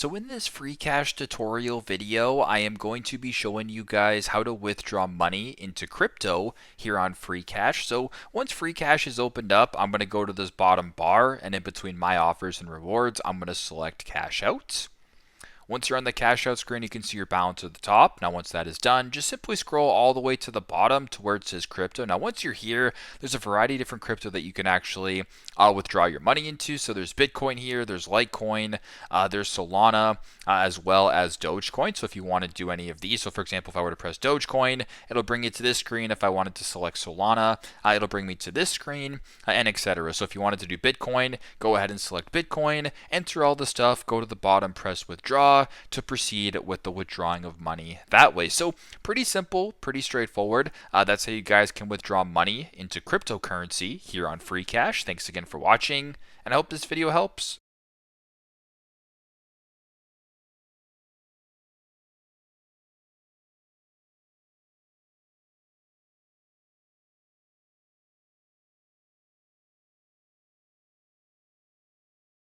So in this Freecash tutorial video, I am going to be showing you guys how to withdraw money into crypto here on Freecash. So once Freecash is opened up, I'm going to go to this bottom bar, and in between my offers and rewards, I'm going to select cash out. Once you're on the cash out screen, you can see your balance at the top. Now, once that is done, just simply scroll all the way to the bottom to where it says crypto. Now, once you're here, there's a variety of different crypto that you can actually withdraw your money into. So there's Bitcoin here, there's Litecoin, there's Solana, as well as Dogecoin. So if you want to do any of these, so for example, if I were to press Dogecoin, it'll bring you to this screen. If I wanted to select Solana, it'll bring me to this screen, and etc. So if you wanted to do Bitcoin, go ahead and select Bitcoin, enter all the stuff, go to the bottom, press withdraw to proceed with the withdrawing of money that way. So pretty simple, pretty straightforward. That's how you guys can withdraw money into cryptocurrency here on Freecash. Thanks again for watching, and I hope this video helps.